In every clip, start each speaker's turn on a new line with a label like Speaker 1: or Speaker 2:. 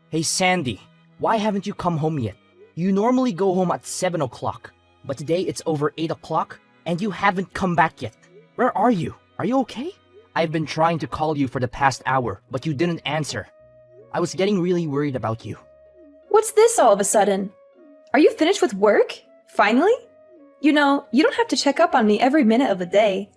Speaker 1: Hey Sandy, why haven't you come home yet? You normally go home at 7 o'clock, but today it's over 8 o'clock and you haven't come back yet. Where are you? Are you okay? I've been trying to call you for the past hour, but you didn't answer. I was getting really worried about you.
Speaker 2: What's this all of a sudden? Are you finished with work? Finally? You know, you don't have to check up on me every minute of the day.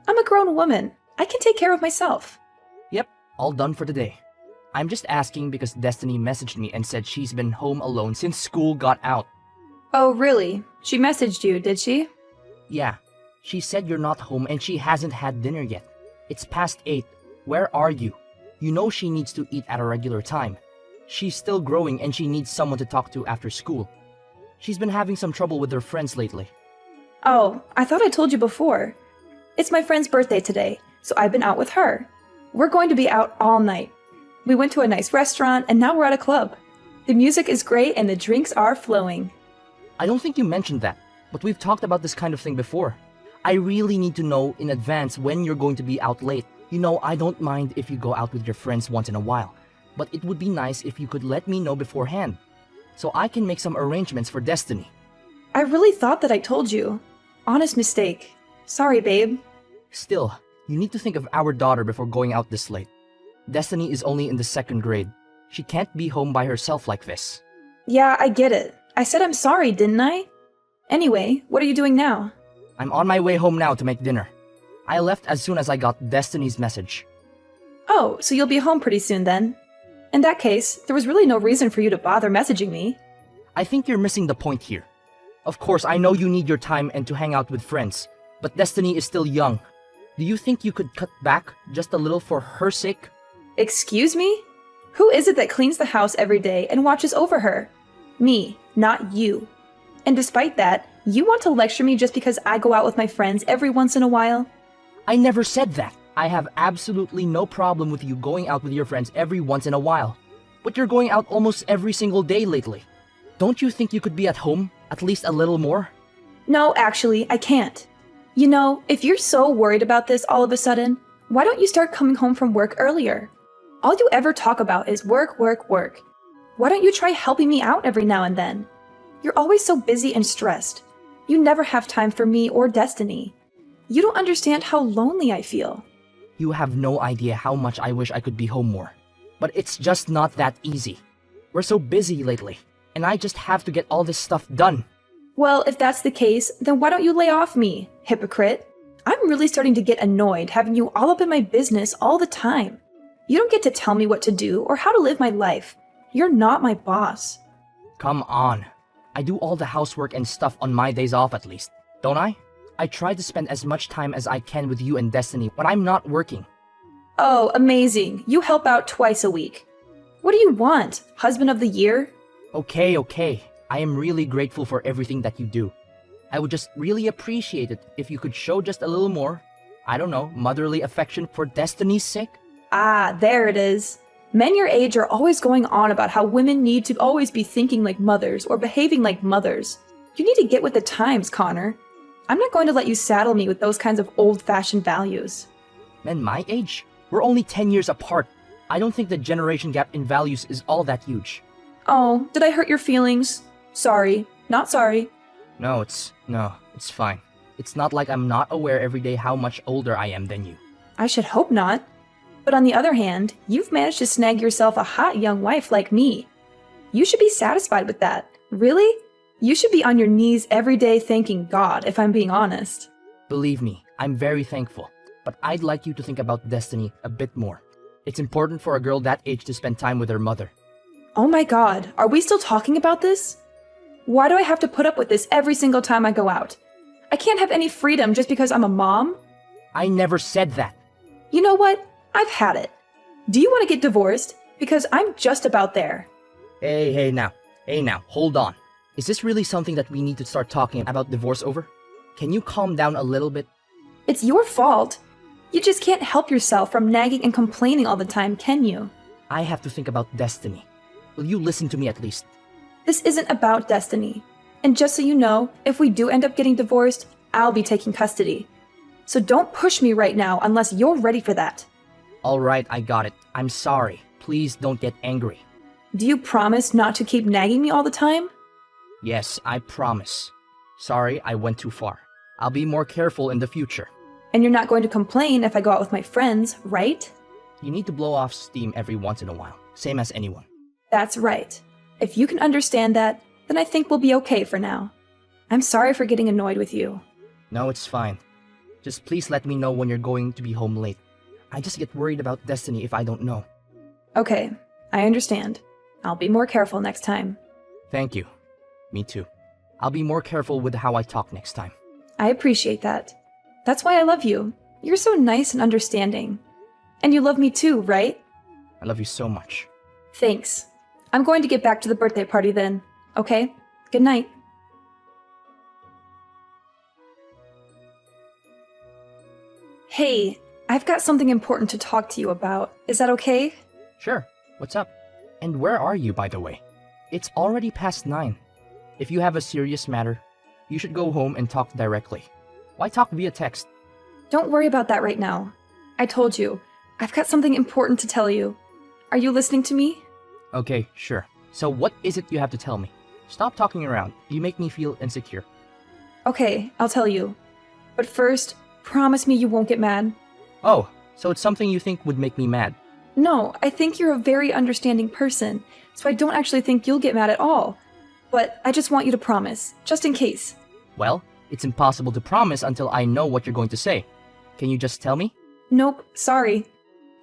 Speaker 2: I'm a grown woman. I can take care of myself.
Speaker 1: Yep, all done for today. I'm just asking because Destiny messaged me and said she's been home alone since school got out.
Speaker 2: Oh, really? She messaged you, did she?
Speaker 1: Yeah, she said you're not home and she hasn't had dinner yet. It's past 8. Where are you? You know she needs to eat at a regular time. She's still growing and she needs someone to talk to after school. She's been having some trouble with her friends lately.
Speaker 2: Oh, I thought I told you before. It's my friend's birthday today, so I've been out with her. We're going to be out all night. We went to a nice restaurant and now we're at a club. The music is great and the drinks are flowing.
Speaker 1: I don't think you mentioned that, but we've talked about this kind of thing before. I really need to know in advance when you're going to be out late. You know, I don't mind if you go out with your friends once in a while, but it would be nice if you could let me know beforehand, so I can make some arrangements for Destiny.
Speaker 2: I really thought that I told you. Honest mistake. Sorry, babe.
Speaker 1: Still, you need to think of our daughter before going out this late. Destiny is only in the 2nd grade. She can't be home by herself like this.
Speaker 2: Yeah, I get it. I said I'm sorry, didn't I? Anyway, what are you doing now?
Speaker 1: I'm on my way home now to make dinner. I left as soon as I got Destiny's message.
Speaker 2: Oh, so you'll be home pretty soon then. In that case, there was really no reason for you to bother messaging me.
Speaker 1: I think you're missing the point here. Of course, I know you need your time and to hang out with friends, but Destiny is still young. Do you think you could cut back just a little for her sake?
Speaker 2: Excuse me? Who is it that cleans the house every day and watches over her? Me, not you. And despite that, you want to lecture me just because I go out with my friends every once in a while?
Speaker 1: I never said that. I have absolutely no problem with you going out with your friends every once in a while. But you're going out almost every single day lately. Don't you think you could be at home, at least a little more?
Speaker 2: No, actually, I can't. You know, if you're so worried about this all of a sudden, why don't you start coming home from work earlier? All you ever talk about is work, work, work. Why don't you try helping me out every now and then? You're always so busy and stressed. You never have time for me or Destiny. You don't understand how lonely I feel.
Speaker 1: You have no idea how much I wish I could be home more. But it's just not that easy. We're so busy lately, and I just have to get all this stuff done.
Speaker 2: Well, if that's the case, then why don't you lay off me, hypocrite? I'm really starting to get annoyed having you all up in my business all the time. You don't get to tell me what to do or how to live my life. You're not my boss.
Speaker 1: Come on. I do all the housework and stuff on my days off at least, don't I? I try to spend as much time as I can with you and Destiny when I'm not working.
Speaker 2: Oh, amazing. You help out twice a week. What do you want? Husband of the year?
Speaker 1: Okay. I am really grateful for everything that you do. I would just really appreciate it if you could show just a little more, I don't know, motherly affection for Destiny's sake.
Speaker 2: Ah, there it is. Men your age are always going on about how women need to always be thinking like mothers or behaving like mothers. You need to get with the times, Connor. I'm not going to let you saddle me with those kinds of old-fashioned values.
Speaker 1: Men my age? We're only 10 years apart. I don't think the generation gap in values is all that huge.
Speaker 2: Oh, did I hurt your feelings? Sorry. Not sorry.
Speaker 1: No, it's fine. It's not like I'm not aware every day how much older I am than you.
Speaker 2: I should hope not. But on the other hand, you've managed to snag yourself a hot young wife like me. You should be satisfied with that. Really? You should be on your knees every day thanking God, if I'm being honest.
Speaker 1: Believe me, I'm very thankful. But I'd like you to think about Destiny a bit more. It's important for a girl that age to spend time with her mother.
Speaker 2: Oh my God, are we still talking about this? Why do I have to put up with this every single time I go out? I can't have any freedom just because I'm a mom?
Speaker 1: I never said that.
Speaker 2: You know what? I've had it. Do you want to get divorced? Because I'm just about there.
Speaker 1: Hey now, hold on. Is this really something that we need to start talking about divorce over? Can you calm down a little bit?
Speaker 2: It's your fault. You just can't help yourself from nagging and complaining all the time, can you?
Speaker 1: I have to think about Destiny. Will you listen to me at least?
Speaker 2: This isn't about Destiny. And just so you know, if we do end up getting divorced, I'll be taking custody. So don't push me right now unless you're ready for that.
Speaker 1: Alright, I got it. I'm sorry. Please don't get angry.
Speaker 2: Do you promise not to keep nagging me all the time?
Speaker 1: Yes, I promise. Sorry, I went too far. I'll be more careful in the future.
Speaker 2: And you're not going to complain if I go out with my friends, right?
Speaker 1: You need to blow off steam every once in a while, same as anyone.
Speaker 2: That's right. If you can understand that, then I think we'll be okay for now. I'm sorry for getting annoyed with you.
Speaker 1: No, it's fine. Just please let me know when you're going to be home late. I just get worried about Destiny if I don't know.
Speaker 2: Okay, I understand. I'll be more careful next time.
Speaker 1: Thank you. Me too. I'll be more careful with how I talk next time.
Speaker 2: I appreciate that. That's why I love you. You're so nice and understanding. And you love me too, right?
Speaker 1: I love you so much.
Speaker 2: Thanks. I'm going to get back to the birthday party then. Okay? Good night. Hey, I've got something important to talk to you about. Is that okay?
Speaker 1: Sure. What's up? And where are you, by the way? It's already past 9. If you have a serious matter, you should go home and talk directly. Why talk via text?
Speaker 2: Don't worry about that right now. I told you, I've got something important to tell you. Are you listening to me?
Speaker 1: Okay, sure. So what is it you have to tell me? Stop talking around. You make me feel insecure.
Speaker 2: Okay, I'll tell you. But first, promise me you won't get mad.
Speaker 1: Oh, so it's something you think would make me mad.
Speaker 2: No, I think you're a very understanding person, so I don't actually think you'll get mad at all. But I just want you to promise, just in case.
Speaker 1: Well, it's impossible to promise until I know what you're going to say. Can you just tell me?
Speaker 2: Nope, sorry.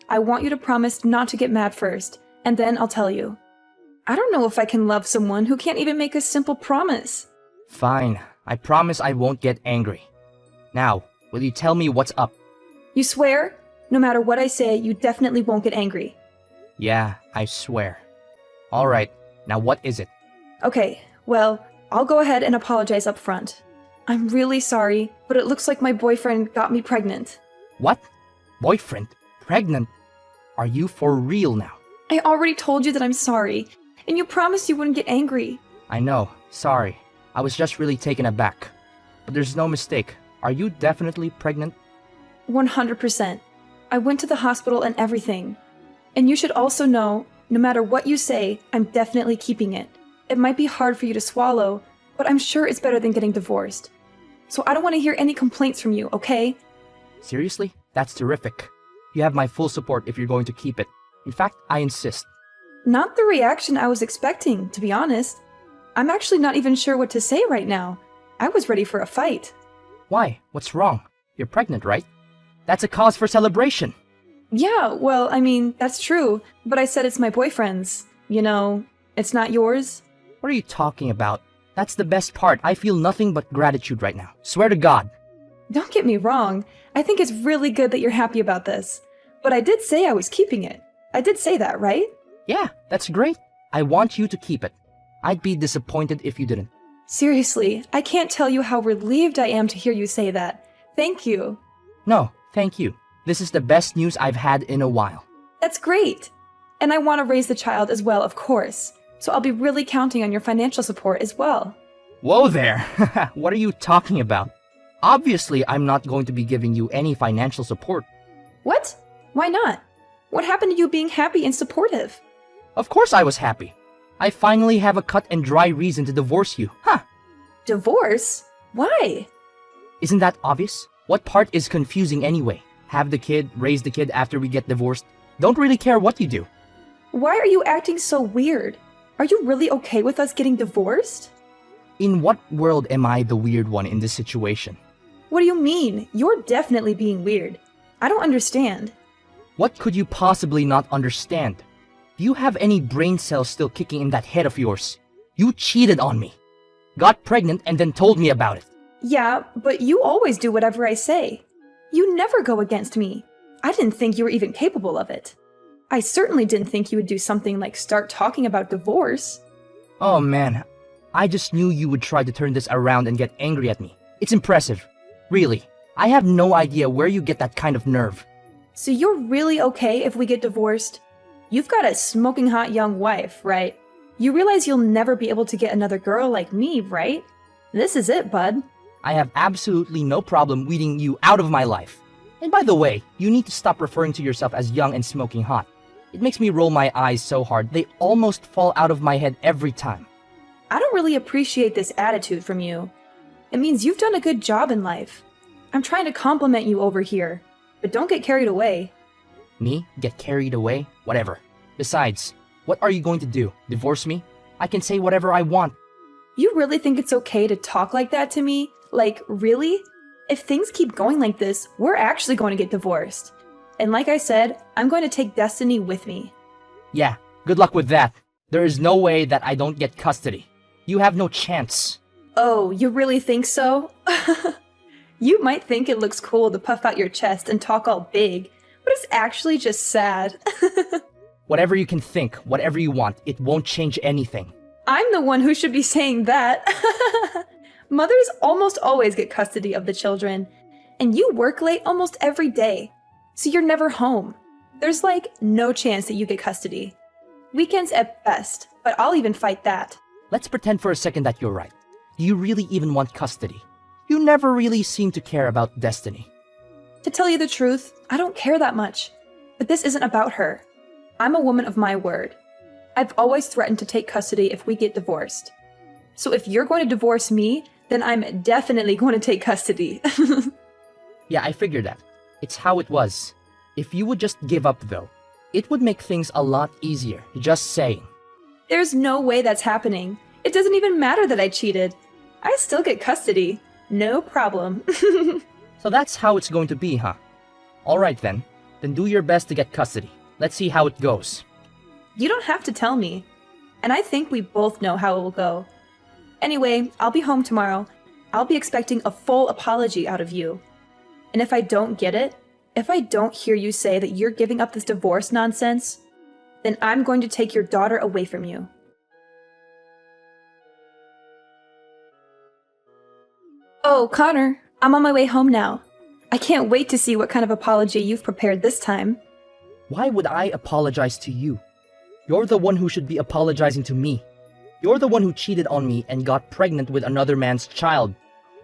Speaker 2: I want you to promise not to get mad first, and then I'll tell you. I don't know if I can love someone who can't even make a simple promise.
Speaker 1: Fine. I promise I won't get angry. Now, will you tell me what's up?
Speaker 2: You swear? No matter what I say, you definitely won't get angry.
Speaker 1: Yeah, I swear. Alright, now what is it?
Speaker 2: Okay, well, I'll go ahead and apologize up front. I'm really sorry, but it looks like my boyfriend got me pregnant.
Speaker 1: What? Boyfriend? Pregnant? Are you for real now?
Speaker 2: I already told you that I'm sorry, and you promised you wouldn't get angry.
Speaker 1: I know, sorry. I was just really taken aback. But there's no mistake. Are you definitely pregnant?
Speaker 2: 100%. I went to the hospital and everything. And you should also know, no matter what you say, I'm definitely keeping it. It might be hard for you to swallow, but I'm sure it's better than getting divorced. So I don't want to hear any complaints from you, okay?
Speaker 1: Seriously? That's terrific. You have my full support if you're going to keep it. In fact, I insist.
Speaker 2: Not the reaction I was expecting, to be honest. I'm actually not even sure what to say right now. I was ready for a fight.
Speaker 1: Why? What's wrong? You're pregnant, right? That's a cause for celebration.
Speaker 2: Yeah, well, I mean, that's true, but I said it's my boyfriend's. You know, it's not yours.
Speaker 1: What are you talking about? That's the best part. I feel nothing but gratitude right now. Swear to God.
Speaker 2: Don't get me wrong. I think it's really good that you're happy about this. But I did say I was keeping it. I did say that, right?
Speaker 1: Yeah, that's great. I want you to keep it. I'd be disappointed if you didn't.
Speaker 2: Seriously, I can't tell you how relieved I am to hear you say that. Thank you.
Speaker 1: No, thank you. This is the best news I've had in a while.
Speaker 2: That's great. And I want to raise the child as well, of course. So I'll be really counting on your financial support as well.
Speaker 1: Whoa there! What are you talking about? Obviously, I'm not going to be giving you any financial support.
Speaker 2: What? Why not? What happened to you being happy and supportive?
Speaker 1: Of course I was happy. I finally have a cut and dry reason to divorce you. Huh?
Speaker 2: Divorce? Why?
Speaker 1: Isn't that obvious? What part is confusing anyway? Have the kid, raise the kid after we get divorced. Don't really care what you do.
Speaker 2: Why are you acting so weird? Are you really okay with us getting divorced?
Speaker 1: In what world am I the weird one in this situation?
Speaker 2: What do you mean? You're definitely being weird. I don't understand.
Speaker 1: What could you possibly not understand? Do you have any brain cells still kicking in that head of yours? You cheated on me. Got pregnant and then told me about it.
Speaker 2: Yeah, but you always do whatever I say. You never go against me. I didn't think you were even capable of it. I certainly didn't think you would do something like start talking about divorce.
Speaker 1: Oh man, I just knew you would try to turn this around and get angry at me. It's impressive. Really, I have no idea where you get that kind of nerve.
Speaker 2: So you're really okay if we get divorced? You've got a smoking hot young wife, right? You realize you'll never be able to get another girl like me, right? This is it, bud.
Speaker 1: I have absolutely no problem weeding you out of my life. And by the way, you need to stop referring to yourself as young and smoking hot. It makes me roll my eyes so hard they almost fall out of my head every time.
Speaker 2: I don't really appreciate this attitude from you. It means you've done a good job in life. I'm trying to compliment you over here, but don't get carried away.
Speaker 1: Me? Get carried away? Whatever. Besides, what are you going to do? Divorce me? I can say whatever I want.
Speaker 2: You really think it's okay to talk like that to me? Like, really? If things keep going like this, we're actually going to get divorced. And like I said, I'm going to take Destiny with me.
Speaker 1: Yeah, good luck with that. There is no way that I don't get custody. You have no chance.
Speaker 2: Oh, you really think so? You might think it looks cool to puff out your chest and talk all big, but it's actually just sad.
Speaker 1: Whatever you can think, whatever you want, it won't change anything.
Speaker 2: I'm the one who should be saying that. Mothers almost always get custody of the children, and you work late almost every day, so you're never home. There's like no chance that you get custody. Weekends at best, but I'll even fight that.
Speaker 1: Let's pretend for a second that you're right. Do you really even want custody? You never really seem to care about Destiny.
Speaker 2: To tell you the truth, I don't care that much. But this isn't about her. I'm a woman of my word. I've always threatened to take custody if we get divorced. So if you're going to divorce me, then I'm definitely going to take custody.
Speaker 1: Yeah, I figured that. It's how it was. If you would just give up though, it would make things a lot easier, just saying.
Speaker 2: There's no way that's happening. It doesn't even matter that I cheated. I still get custody. No problem.
Speaker 1: So that's how it's going to be, huh? Alright then do your best to get custody. Let's see how it goes.
Speaker 2: You don't have to tell me. And I think we both know how it will go. Anyway, I'll be home tomorrow. I'll be expecting a full apology out of you. And if I don't get it, if I don't hear you say that you're giving up this divorce nonsense, then I'm going to take your daughter away from you. Oh, Connor, I'm on my way home now. I can't wait to see what kind of apology you've prepared this time.
Speaker 1: Why would I apologize to you? You're the one who should be apologizing to me. You're the one who cheated on me and got pregnant with another man's child.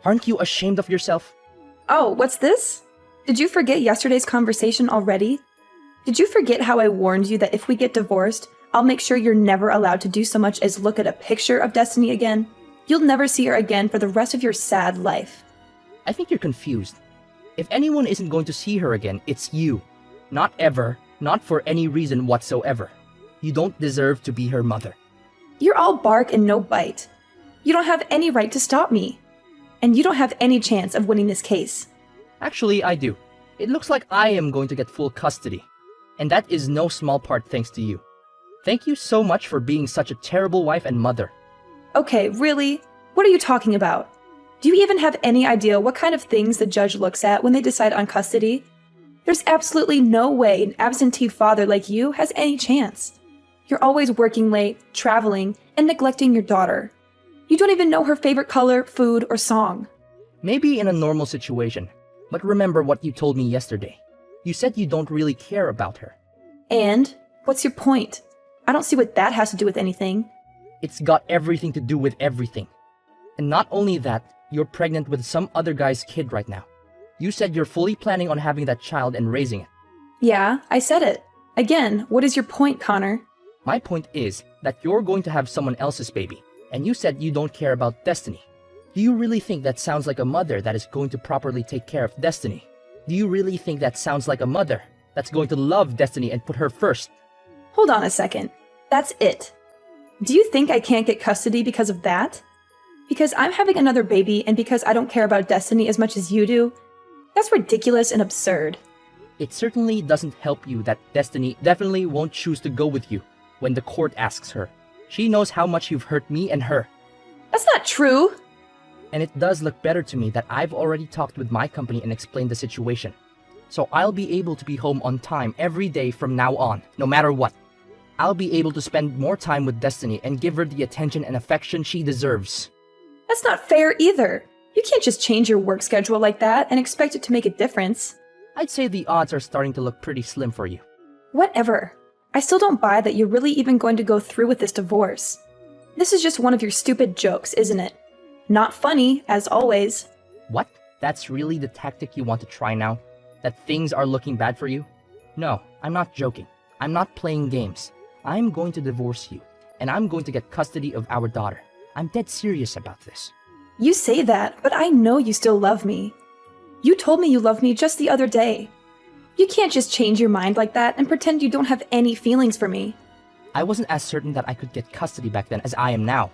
Speaker 1: Aren't you ashamed of yourself?
Speaker 2: Oh, what's this? Did you forget yesterday's conversation already? Did you forget how I warned you that if we get divorced, I'll make sure you're never allowed to do so much as look at a picture of Destiny again? You'll never see her again for the rest of your sad life.
Speaker 1: I think you're confused. If anyone isn't going to see her again, it's you. Not ever, not for any reason whatsoever. You don't deserve to be her mother.
Speaker 2: You're all bark and no bite. You don't have any right to stop me. And you don't have any chance of winning this case.
Speaker 1: Actually, I do. It looks like I am going to get full custody. And that is no small part thanks to you. Thank you so much for being such a terrible wife and mother.
Speaker 2: Okay, really? What are you talking about? Do you even have any idea what kind of things the judge looks at when they decide on custody? There's absolutely no way an absentee father like you has any chance. You're always working late, traveling, and neglecting your daughter. You don't even know her favorite color, food, or song.
Speaker 1: Maybe in a normal situation, but remember what you told me yesterday. You said you don't really care about her.
Speaker 2: And? What's your point? I don't see what that has to do with anything.
Speaker 1: It's got everything to do with everything. And not only that, you're pregnant with some other guy's kid right now. You said you're fully planning on having that child and raising it.
Speaker 2: Yeah, I said it. Again, what is your point, Connor?
Speaker 1: My point is that you're going to have someone else's baby, and you said you don't care about Destiny. Do you really think that sounds like a mother that is going to properly take care of Destiny? Do you really think that sounds like a mother that's going to love Destiny and put her first?
Speaker 2: Hold on a second. That's it. Do you think I can't get custody because of that? Because I'm having another baby and because I don't care about Destiny as much as you do? That's ridiculous and absurd.
Speaker 1: It certainly doesn't help you that Destiny definitely won't choose to go with you when the court asks her. She knows how much you've hurt me and her.
Speaker 2: That's not true!
Speaker 1: And it does look better to me that I've already talked with my company and explained the situation. So I'll be able to be home on time every day from now on, no matter what. I'll be able to spend more time with Destiny and give her the attention and affection she deserves.
Speaker 2: That's not fair either. You can't just change your work schedule like that and expect it to make a difference.
Speaker 1: I'd say the odds are starting to look pretty slim for you.
Speaker 2: Whatever. I still don't buy that you're really even going to go through with this divorce. This is just one of your stupid jokes, isn't it? Not funny, as always.
Speaker 1: What? That's really the tactic you want to try now? That things are looking bad for you? No, I'm not joking. I'm not playing games. I'm going to divorce you, and I'm going to get custody of our daughter. I'm dead serious about this.
Speaker 2: You say that, but I know you still love me. You told me you loved me just the other day. You can't just change your mind like that and pretend you don't have any feelings for me.
Speaker 1: I wasn't as certain that I could get custody back then as I am now,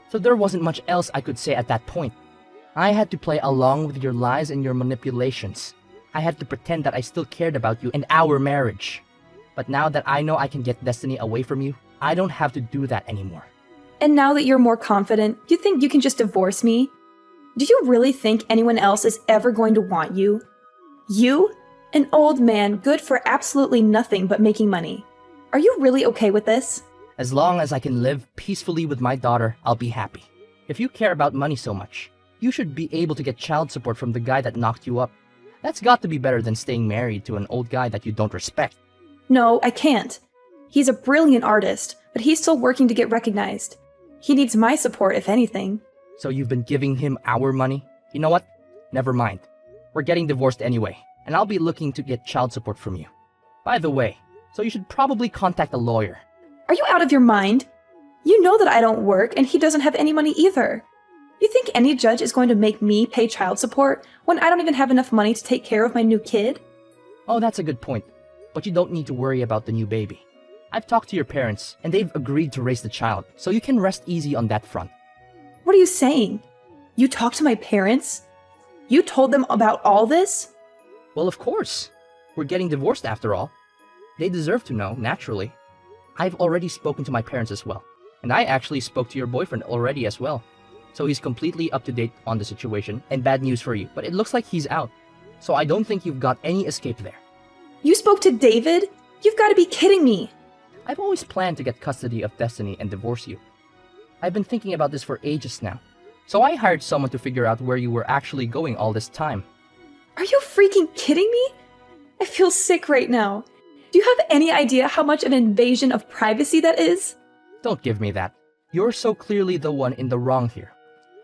Speaker 1: so there wasn't much else I could say at that point. I had to play along with your lies and your manipulations. I had to pretend that I still cared about you and our marriage. But now that I know I can get Destiny away from you, I don't have to do that anymore.
Speaker 2: And now that you're more confident, you think you can just divorce me? Do you really think anyone else is ever going to want you? You? An old man good for absolutely nothing but making money. Are you really okay with this?
Speaker 1: As long as I can live peacefully with my daughter, I'll be happy. If you care about money so much, you should be able to get child support from the guy that knocked you up. That's got to be better than staying married to an old guy that you don't respect.
Speaker 2: No, I can't. He's a brilliant artist, but he's still working to get recognized. He needs my support, if anything.
Speaker 1: So you've been giving him our money? You know what? Never mind. We're getting divorced anyway, and I'll be looking to get child support from you. By the way, so you should probably contact a lawyer.
Speaker 2: Are you out of your mind? You know that I don't work and he doesn't have any money either. You think any judge is going to make me pay child support when I don't even have enough money to take care of my new kid?
Speaker 1: Oh, that's a good point. But you don't need to worry about the new baby. I've talked to your parents, and they've agreed to raise the child, so you can rest easy on that front.
Speaker 2: What are you saying? You talked to my parents? You told them about all this?
Speaker 1: Well, of course. We're getting divorced after all. They deserve to know, naturally. I've already spoken to my parents as well, and I actually spoke to your boyfriend already as well. So he's completely up to date on the situation, and bad news for you, but it looks like he's out. So I don't think you've got any escape there.
Speaker 2: You spoke to David? You've got to be kidding me.
Speaker 1: I've always planned to get custody of Destiny and divorce you. I've been thinking about this for ages now. So I hired someone to figure out where you were actually going all this time.
Speaker 2: Are you freaking kidding me? I feel sick right now. Do you have any idea how much of an invasion of privacy that is?
Speaker 1: Don't give me that. You're so clearly the one in the wrong here.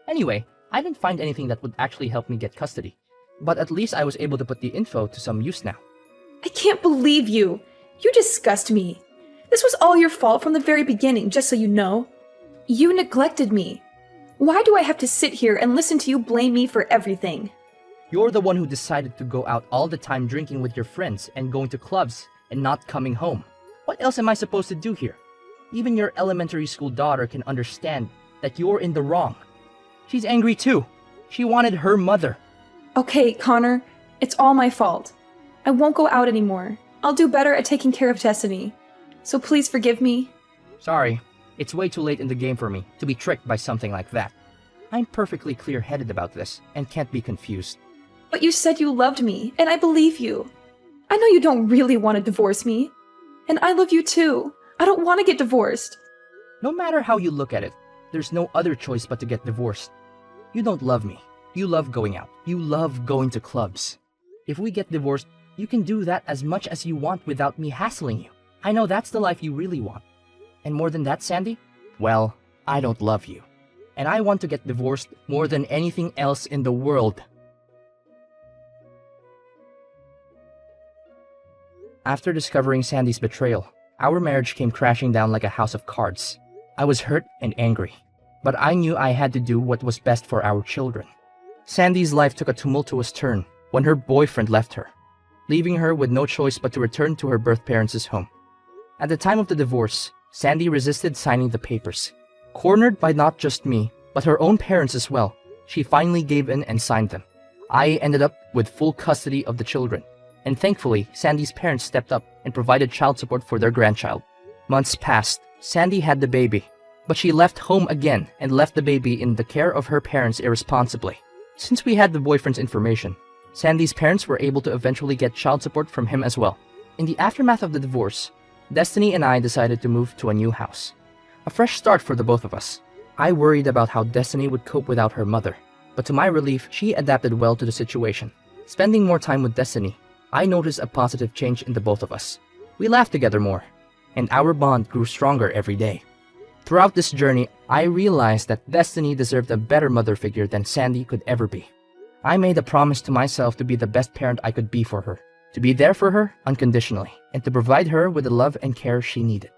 Speaker 1: Anyway, I didn't find anything that would actually help me get custody. But at least I was able to put the info to some use now.
Speaker 2: I can't believe you. You disgust me. This was all your fault from the very beginning, just so you know. You neglected me. Why do I have to sit here and listen to you blame me for everything?
Speaker 1: You're the one who decided to go out all the time drinking with your friends and going to clubs and not coming home. What else am I supposed to do here? Even your elementary school daughter can understand that you're in the wrong. She's angry too. She wanted her mother.
Speaker 2: Okay, Connor, it's all my fault. I won't go out anymore. I'll do better at taking care of Destiny. So please forgive me.
Speaker 1: Sorry, it's way too late in the game for me to be tricked by something like that. I'm perfectly clear-headed about this and can't be confused.
Speaker 2: But you said you loved me, and I believe you. I know you don't really want to divorce me. And I love you too. I don't want to get divorced.
Speaker 1: No matter how you look at it, there's no other choice but to get divorced. You don't love me. You love going out. You love going to clubs. If we get divorced, you can do that as much as you want without me hassling you. I know that's the life you really want. And more than that, Sandy? Well, I don't love you. And I want to get divorced more than anything else in the world. After discovering Sandy's betrayal, our marriage came crashing down like a house of cards. I was hurt and angry, but I knew I had to do what was best for our children. Sandy's life took a tumultuous turn when her boyfriend left her, leaving her with no choice but to return to her birth parents' home. At the time of the divorce, Sandy resisted signing the papers. Cornered by not just me, but her own parents as well, she finally gave in and signed them. I ended up with full custody of the children, and thankfully, Sandy's parents stepped up and provided child support for their grandchild. Months passed. Sandy had the baby, but she left home again and left the baby in the care of her parents irresponsibly. Since we had the boyfriend's information, Sandy's parents were able to eventually get child support from him as well. In the aftermath of the divorce, Destiny and I decided to move to a new house. A fresh start for the both of us. I worried about how Destiny would cope without her mother, but to my relief, she adapted well to the situation. Spending more time with Destiny, I noticed a positive change in the both of us. We laughed together more, and our bond grew stronger every day. Throughout this journey, I realized that Destiny deserved a better mother figure than Sandy could ever be. I made a promise to myself to be the best parent I could be for her, to be there for her unconditionally, and to provide her with the love and care she needed.